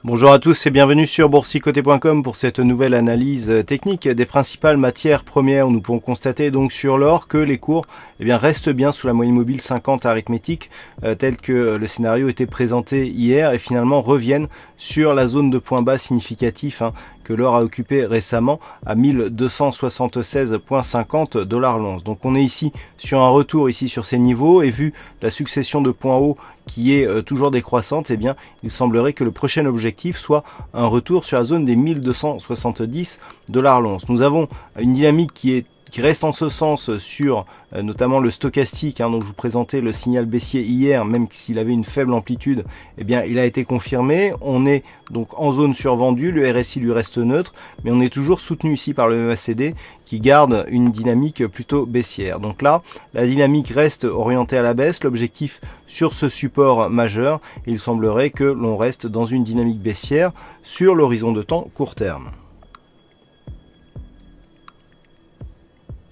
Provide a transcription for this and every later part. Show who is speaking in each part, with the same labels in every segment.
Speaker 1: Bonjour à tous et bienvenue sur boursicoté.com pour cette nouvelle analyse technique des principales matières premières. Nous pouvons constater donc sur l'or que les cours restent bien sous la moyenne mobile 50 arithmétique tel que le scénario était présenté hier et finalement reviennent sur la zone de point bas significatif que l'or a occupé récemment à 1276,50 $ l'once. Donc on est ici sur un retour ici sur ces niveaux et vu la succession de points hauts qui est toujours décroissante, il semblerait que le prochain objectif soit un retour sur la zone des 1270 $ l'once. Nous avons une dynamique qui reste en ce sens sur notamment le stochastique, dont je vous présentais le signal baissier hier, même s'il avait une faible amplitude, il a été confirmé. On est donc en zone survendue, le RSI lui reste neutre, mais on est toujours soutenu ici par le MACD qui garde une dynamique plutôt baissière. Donc là, la dynamique reste orientée à la baisse, l'objectif sur ce support majeur, il semblerait que l'on reste dans une dynamique baissière sur l'horizon de temps court terme.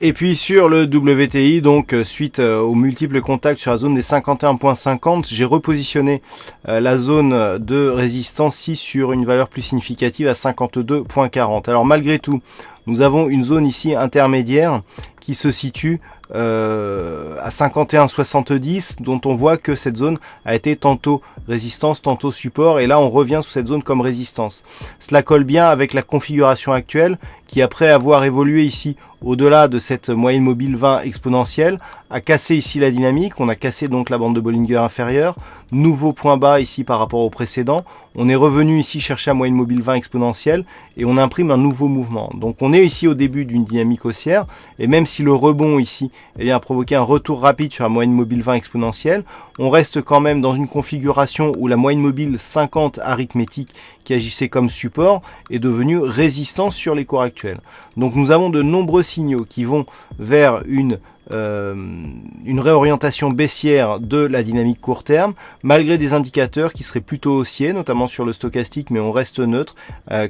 Speaker 1: Et puis sur le WTI, donc suite aux multiples contacts sur la zone des 51,50, j'ai repositionné la zone de résistance ici sur une valeur plus significative à 52,40. Alors malgré tout, nous avons une zone ici intermédiaire qui se situe à 51,70, dont on voit que cette zone a été tantôt résistance, tantôt support, et là on revient sous cette zone comme résistance. Cela colle bien avec la configuration actuelle qui, après avoir évolué ici au-delà de cette moyenne mobile 20 exponentielle, a cassé ici la dynamique. On a cassé donc la bande de Bollinger inférieure, nouveau point bas ici par rapport au précédent. On est revenu ici chercher la moyenne mobile 20 exponentielle et on imprime un nouveau mouvement. Donc on est ici au début d'une dynamique haussière, et même si le rebond ici a provoqué un retour rapide sur la moyenne mobile 20 exponentielle, on reste quand même dans une configuration où la moyenne mobile 50 arithmétique qui agissait comme support est devenue résistance sur les cours actuels. Donc nous avons de nombreux signaux qui vont vers une réorientation baissière de la dynamique court terme, malgré des indicateurs qui seraient plutôt haussiers, notamment sur le stochastique, mais on reste neutre,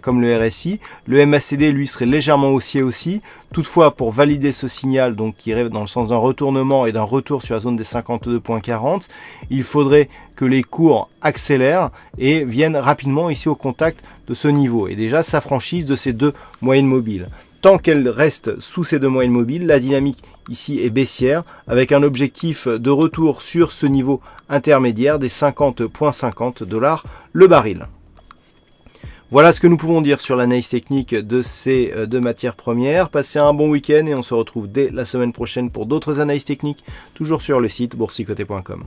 Speaker 1: comme le RSI. Le MACD, lui, serait légèrement haussier aussi. Toutefois, pour valider ce signal, donc qui irait dans le sens d'un retournement et d'un retour sur la zone des 52,40, il faudrait que les cours accélèrent et viennent rapidement ici au contact de ce niveau, et déjà s'affranchissent de ces deux moyennes mobiles. Tant qu'elle reste sous ces deux moyennes mobiles, la dynamique ici est baissière, avec un objectif de retour sur ce niveau intermédiaire des 50,50 $ le baril. Voilà ce que nous pouvons dire sur l'analyse technique de ces deux matières premières. Passez un bon week-end et on se retrouve dès la semaine prochaine pour d'autres analyses techniques, toujours sur le site boursicoté.com.